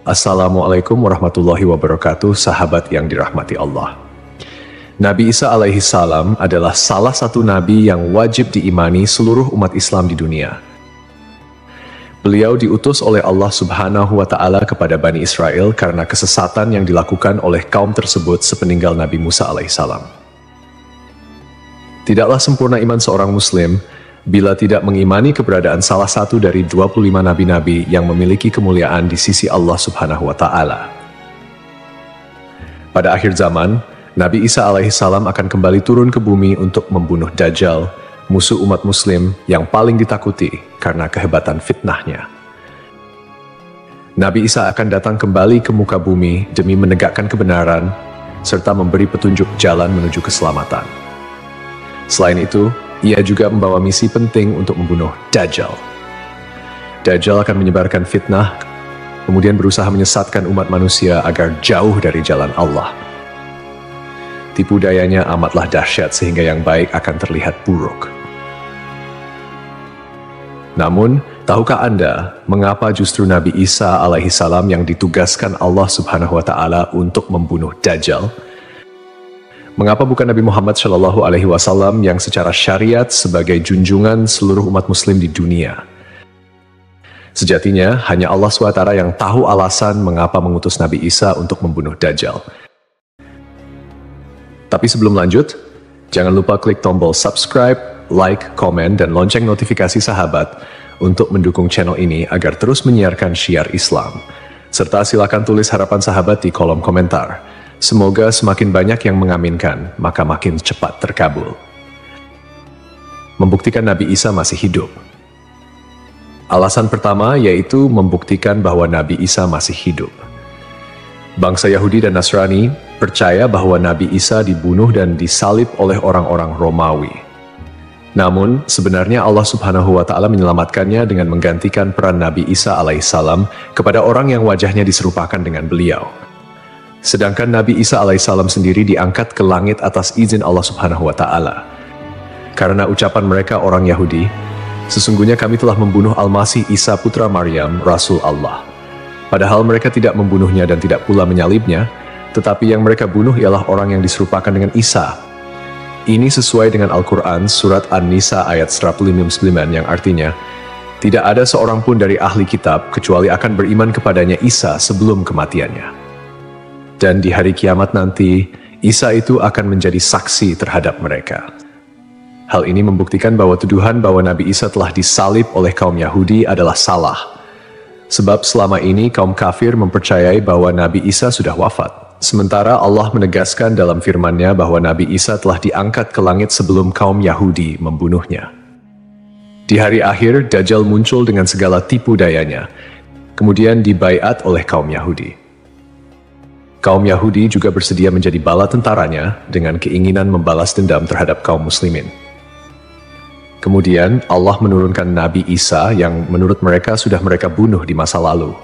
Assalamualaikum warahmatullahi wabarakatuh, sahabat yang dirahmati Allah. Nabi Isa alaihi salam adalah salah satu nabi yang wajib diimani seluruh umat Islam di dunia. Beliau diutus oleh Allah Subhanahu wa Ta'ala kepada Bani Israel karena kesesatan yang dilakukan oleh kaum tersebut sepeninggal Nabi Musa alaihi salam. Tidaklah sempurna iman seorang Muslim bila tidak mengimani keberadaan salah satu dari 25 nabi-nabi yang memiliki kemuliaan di sisi Allah Subhanahu wa Ta'ala. Pada akhir zaman, Nabi Isa alaihi salam akan kembali turun ke bumi untuk membunuh Dajjal, musuh umat Muslim yang paling ditakuti karena kehebatan fitnahnya. Nabi Isa akan datang kembali ke muka bumi demi menegakkan kebenaran serta memberi petunjuk jalan menuju keselamatan. Selain itu, ia juga membawa misi penting untuk membunuh Dajjal. Dajjal akan menyebarkan fitnah, kemudian berusaha menyesatkan umat manusia agar jauh dari jalan Allah. Tipu dayanya amatlah dahsyat sehingga yang baik akan terlihat buruk. Namun, tahukah Anda mengapa justru Nabi Isa alaihi salam yang ditugaskan Allah Subhanahu wa Ta'ala untuk membunuh Dajjal? Mengapa bukan Nabi Muhammad Shallallahu Alaihi Wasallam yang secara syariat sebagai junjungan seluruh umat Muslim di dunia? Sejatinya, hanya Allah SWT yang tahu alasan mengapa mengutus Nabi Isa untuk membunuh Dajjal. Tapi sebelum lanjut, jangan lupa klik tombol subscribe, like, komen, dan lonceng notifikasi sahabat untuk mendukung channel ini agar terus menyiarkan syiar Islam. Serta silakan tulis harapan sahabat di kolom komentar. Semoga semakin banyak yang mengaminkan, maka makin cepat terkabul. Membuktikan Nabi Isa masih hidup. Alasan pertama yaitu membuktikan bahwa Nabi Isa masih hidup. Bangsa Yahudi dan Nasrani percaya bahwa Nabi Isa dibunuh dan disalib oleh orang-orang Romawi. Namun, sebenarnya Allah Subhanahu wa Ta'ala menyelamatkannya dengan menggantikan peran Nabi Isa alaihissalam kepada orang yang wajahnya diserupakan dengan beliau. Sedangkan Nabi Isa alaihissalam sendiri diangkat ke langit atas izin Allah Subhanahu wa Ta'ala. Karena ucapan mereka orang Yahudi, sesungguhnya kami telah membunuh Al-Masih Isa putra Maryam, Rasul Allah. Padahal mereka tidak membunuhnya dan tidak pula menyalibnya, tetapi yang mereka bunuh ialah orang yang diserupakan dengan Isa. Ini sesuai dengan Al-Quran surat An-Nisa ayat 159 yang artinya, tidak ada seorang pun dari ahli kitab kecuali akan beriman kepadanya Isa sebelum kematiannya. Dan di hari kiamat nanti, Isa itu akan menjadi saksi terhadap mereka. Hal ini membuktikan bahwa tuduhan bahwa Nabi Isa telah disalib oleh kaum Yahudi adalah salah. Sebab selama ini kaum kafir mempercayai bahwa Nabi Isa sudah wafat. Sementara Allah menegaskan dalam firman-Nya bahwa Nabi Isa telah diangkat ke langit sebelum kaum Yahudi membunuhnya. Di hari akhir, Dajjal muncul dengan segala tipu dayanya, kemudian dibaiat oleh kaum Yahudi. Kaum Yahudi juga bersedia menjadi bala tentaranya dengan keinginan membalas dendam terhadap kaum muslimin. Kemudian Allah menurunkan Nabi Isa yang menurut mereka sudah mereka bunuh di masa lalu.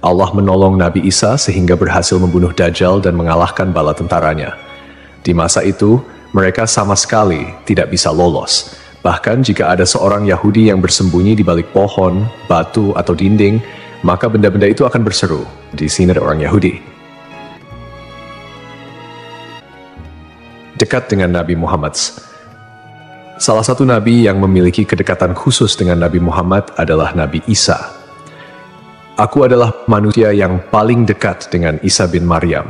Allah menolong Nabi Isa sehingga berhasil membunuh Dajjal dan mengalahkan bala tentaranya. Di masa itu, mereka sama sekali tidak bisa lolos. Bahkan jika ada seorang Yahudi yang bersembunyi di balik pohon, batu, atau dinding, maka benda-benda itu akan berseru, "Di sini ada orang Yahudi." Dekat dengan Nabi Muhammad. Salah satu nabi yang memiliki kedekatan khusus dengan Nabi Muhammad adalah Nabi Isa. Aku adalah manusia yang paling dekat dengan Isa bin Maryam.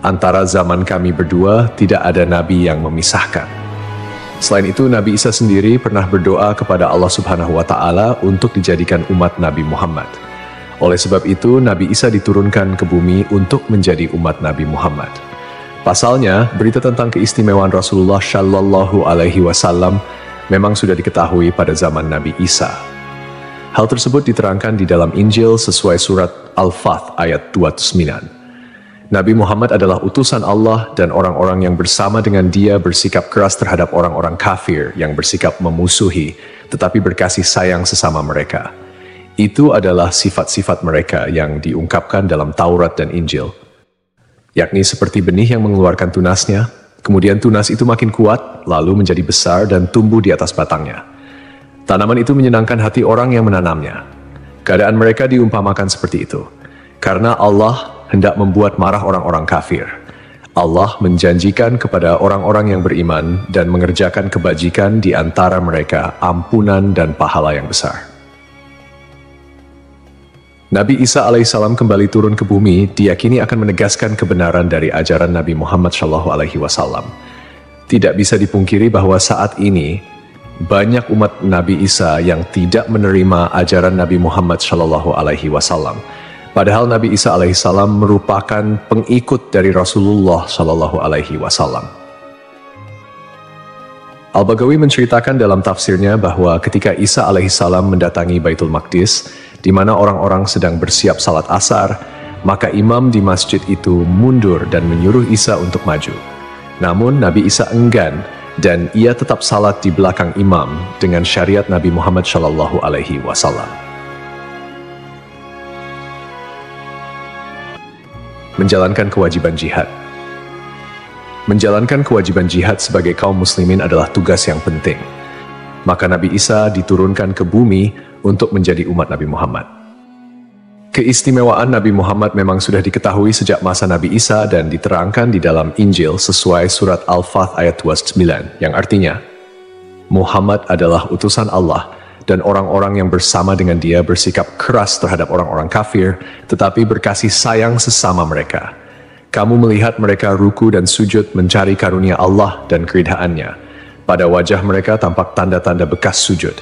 Antara zaman kami berdua tidak ada nabi yang memisahkan. Selain itu, Nabi Isa sendiri pernah berdoa kepada Allah Subhanahu wa Ta'ala untuk dijadikan umat Nabi Muhammad. Oleh sebab itu, Nabi Isa diturunkan ke bumi untuk menjadi umat Nabi Muhammad. Pasalnya, berita tentang keistimewaan Rasulullah Shallallahu Alaihi Wasallam memang sudah diketahui pada zaman Nabi Isa. Hal tersebut diterangkan di dalam Injil sesuai surat Al-Fath ayat 29. Nabi Muhammad adalah utusan Allah dan orang-orang yang bersama dengan dia bersikap keras terhadap orang-orang kafir yang bersikap memusuhi, tetapi berkasih sayang sesama mereka. Itu adalah sifat-sifat mereka yang diungkapkan dalam Taurat dan Injil. Yakni seperti benih yang mengeluarkan tunasnya, kemudian tunas itu makin kuat, lalu menjadi besar dan tumbuh di atas batangnya. Tanaman itu menyenangkan hati orang yang menanamnya. Keadaan mereka diumpamakan seperti itu. Karena Allah hendak membuat marah orang-orang kafir. Allah menjanjikan kepada orang-orang yang beriman dan mengerjakan kebajikan di antara mereka ampunan dan pahala yang besar. Nabi Isa alaihissalam kembali turun ke bumi diyakini akan menegaskan kebenaran dari ajaran Nabi Muhammad SAW. Tidak bisa dipungkiri bahwa saat ini banyak umat Nabi Isa yang tidak menerima ajaran Nabi Muhammad SAW. Padahal Nabi Isa alaihissalam merupakan pengikut dari Rasulullah SAW. Al-Baghawi menceritakan dalam tafsirnya bahwa ketika Isa alaihissalam mendatangi Baitul Maqdis, di mana orang-orang sedang bersiap salat asar, maka imam di masjid itu mundur dan menyuruh Isa untuk maju. Namun Nabi Isa enggan dan ia tetap salat di belakang imam dengan syariat Nabi Muhammad SAW. Menjalankan kewajiban jihad. Menjalankan kewajiban jihad sebagai kaum muslimin adalah tugas yang penting. Maka Nabi Isa diturunkan ke bumi untuk menjadi umat Nabi Muhammad. Keistimewaan Nabi Muhammad memang sudah diketahui sejak masa Nabi Isa dan diterangkan di dalam Injil sesuai surat Al-Fath ayat 29, yang artinya, Muhammad adalah utusan Allah dan orang-orang yang bersama dengan dia bersikap keras terhadap orang-orang kafir, tetapi berkasih sayang sesama mereka. Kamu melihat mereka ruku dan sujud mencari karunia Allah dan keridhaannya. Pada wajah mereka tampak tanda-tanda bekas sujud.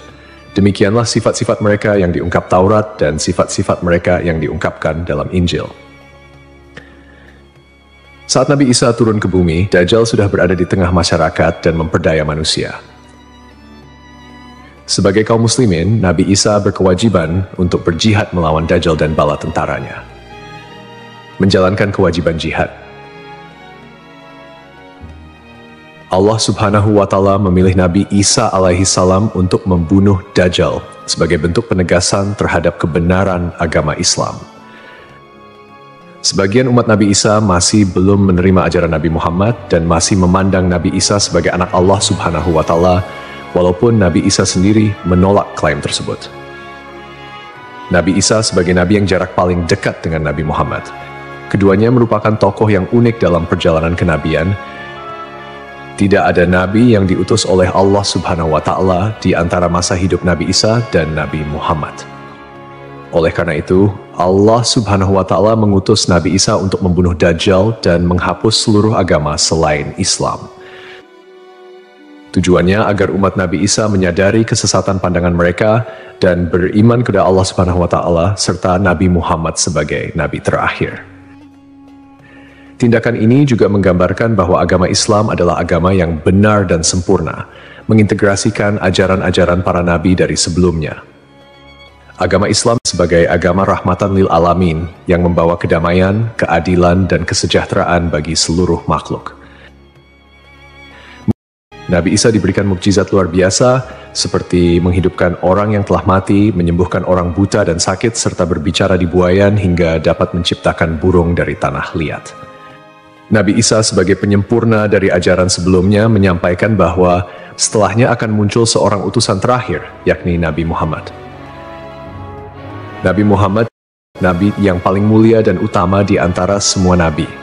Demikianlah sifat-sifat mereka yang diungkap Taurat dan sifat-sifat mereka yang diungkapkan dalam Injil. Saat Nabi Isa turun ke bumi, Dajjal sudah berada di tengah masyarakat dan memperdaya manusia. Sebagai kaum muslimin, Nabi Isa berkewajiban untuk berjihad melawan Dajjal dan bala tentaranya. Menjalankan kewajiban jihad. Allah Subhanahu wa Ta'ala memilih Nabi Isa alaihissalam untuk membunuh Dajjal sebagai bentuk penegasan terhadap kebenaran agama Islam. Sebagian umat Nabi Isa masih belum menerima ajaran Nabi Muhammad dan masih memandang Nabi Isa sebagai anak Allah Subhanahu wa Ta'ala, walaupun Nabi Isa sendiri menolak klaim tersebut. Nabi Isa sebagai nabi yang jarak paling dekat dengan Nabi Muhammad. Keduanya merupakan tokoh yang unik dalam perjalanan kenabian. Tidak ada nabi yang diutus oleh Allah Subhanahu wa Ta'ala di antara masa hidup Nabi Isa dan Nabi Muhammad. Oleh karena itu, Allah Subhanahu wa Ta'ala mengutus Nabi Isa untuk membunuh Dajjal dan menghapus seluruh agama selain Islam. Tujuannya agar umat Nabi Isa menyadari kesesatan pandangan mereka dan beriman kepada Allah Subhanahu wa Ta'ala serta Nabi Muhammad sebagai nabi terakhir. Tindakan ini juga menggambarkan bahwa agama Islam adalah agama yang benar dan sempurna, mengintegrasikan ajaran-ajaran para nabi dari sebelumnya. Agama Islam sebagai agama rahmatan lil alamin yang membawa kedamaian, keadilan, dan kesejahteraan bagi seluruh makhluk. Nabi Isa diberikan mukjizat luar biasa seperti menghidupkan orang yang telah mati, menyembuhkan orang buta dan sakit, serta berbicara di buayan hingga dapat menciptakan burung dari tanah liat. Nabi Isa sebagai penyempurna dari ajaran sebelumnya menyampaikan bahwa setelahnya akan muncul seorang utusan terakhir, yakni Nabi Muhammad. Nabi Muhammad, nabi yang paling mulia dan utama di antara semua nabi.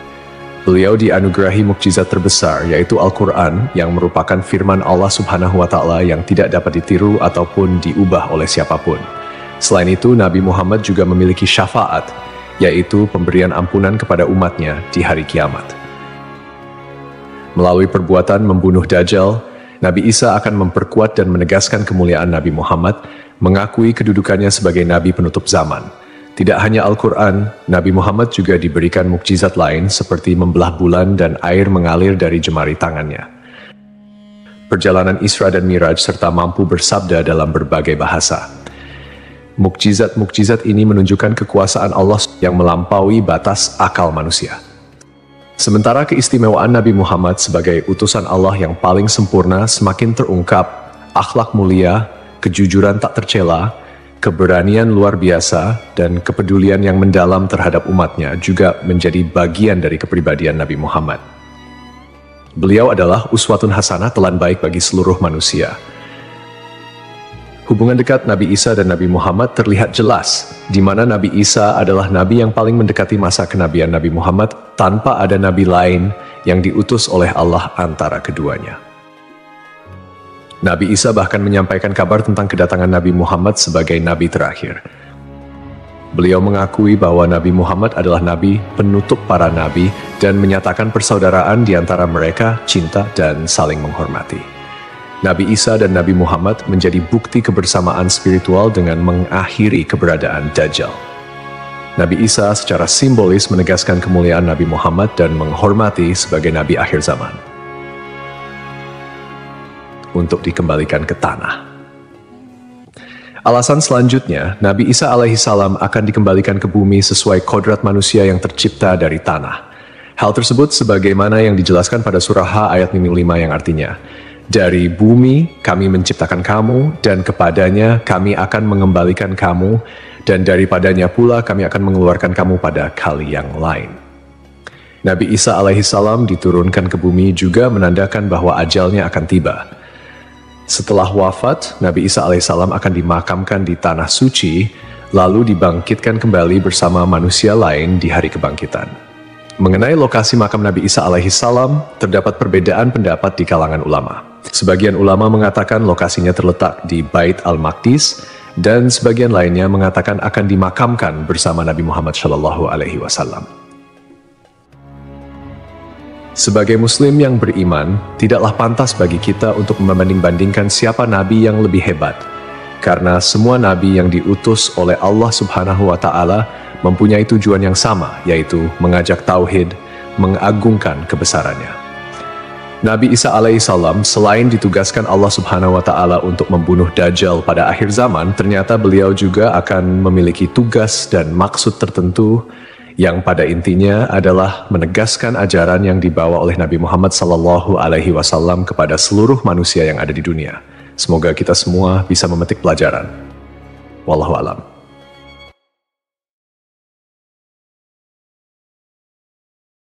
Beliau dianugerahi mukjizat terbesar, yaitu Al-Quran, yang merupakan firman Allah Subhanahu wa Ta'ala yang tidak dapat ditiru ataupun diubah oleh siapapun. Selain itu, Nabi Muhammad juga memiliki syafaat, yaitu pemberian ampunan kepada umatnya di hari kiamat. Melalui perbuatan membunuh Dajjal, Nabi Isa akan memperkuat dan menegaskan kemuliaan Nabi Muhammad, mengakui kedudukannya sebagai nabi penutup zaman. Tidak hanya Al-Quran, Nabi Muhammad juga diberikan mukjizat lain seperti membelah bulan dan air mengalir dari jemari tangannya. Perjalanan Isra dan Miraj serta mampu bersabda dalam berbagai bahasa. Mukjizat-mukjizat ini menunjukkan kekuasaan Allah yang melampaui batas akal manusia. Sementara keistimewaan Nabi Muhammad sebagai utusan Allah yang paling sempurna semakin terungkap, akhlak mulia, kejujuran tak tercela, keberanian luar biasa, dan kepedulian yang mendalam terhadap umatnya juga menjadi bagian dari kepribadian Nabi Muhammad. Beliau adalah uswatun hasanah, telan baik bagi seluruh manusia. Hubungan dekat Nabi Isa dan Nabi Muhammad terlihat jelas, di mana Nabi Isa adalah nabi yang paling mendekati masa kenabian Nabi Muhammad tanpa ada nabi lain yang diutus oleh Allah antara keduanya. Nabi Isa bahkan menyampaikan kabar tentang kedatangan Nabi Muhammad sebagai nabi terakhir. Beliau mengakui bahwa Nabi Muhammad adalah nabi penutup para nabi dan menyatakan persaudaraan di antara mereka, cinta dan saling menghormati. Nabi Isa dan Nabi Muhammad menjadi bukti kebersamaan spiritual dengan mengakhiri keberadaan Dajjal. Nabi Isa secara simbolis menegaskan kemuliaan Nabi Muhammad dan menghormati sebagai nabi akhir zaman. Untuk dikembalikan ke tanah. Alasan selanjutnya, Nabi Isa alaihissalam akan dikembalikan ke bumi sesuai kodrat manusia yang tercipta dari tanah. Hal tersebut sebagaimana yang dijelaskan pada surah H ayat 5 yang artinya, dari bumi kami menciptakan kamu, dan kepadanya kami akan mengembalikan kamu, dan daripadanya pula kami akan mengeluarkan kamu pada kali yang lain. Nabi Isa alaihissalam diturunkan ke bumi juga menandakan bahwa ajalnya akan tiba. Setelah wafat, Nabi Isa alaihissalam akan dimakamkan di tanah suci, lalu dibangkitkan kembali bersama manusia lain di hari kebangkitan. Mengenai lokasi makam Nabi Isa alaihissalam, terdapat perbedaan pendapat di kalangan ulama. Sebagian ulama mengatakan lokasinya terletak di Bait al-Maqdis, dan sebagian lainnya mengatakan akan dimakamkan bersama Nabi Muhammad SAW. Sebagai muslim yang beriman, tidaklah pantas bagi kita untuk membanding-bandingkan siapa nabi yang lebih hebat, karena semua nabi yang diutus oleh Allah Subhanahu wa Ta'ala mempunyai tujuan yang sama, yaitu mengajak tauhid, mengagungkan kebesarannya. Nabi Isa alaihissalam selain ditugaskan Allah Subhanahu wa Ta'ala untuk membunuh Dajjal pada akhir zaman, ternyata beliau juga akan memiliki tugas dan maksud tertentu yang pada intinya adalah menegaskan ajaran yang dibawa oleh Nabi Muhammad SAW kepada seluruh manusia yang ada di dunia. Semoga kita semua bisa memetik pelajaran. Wallahu a'lam.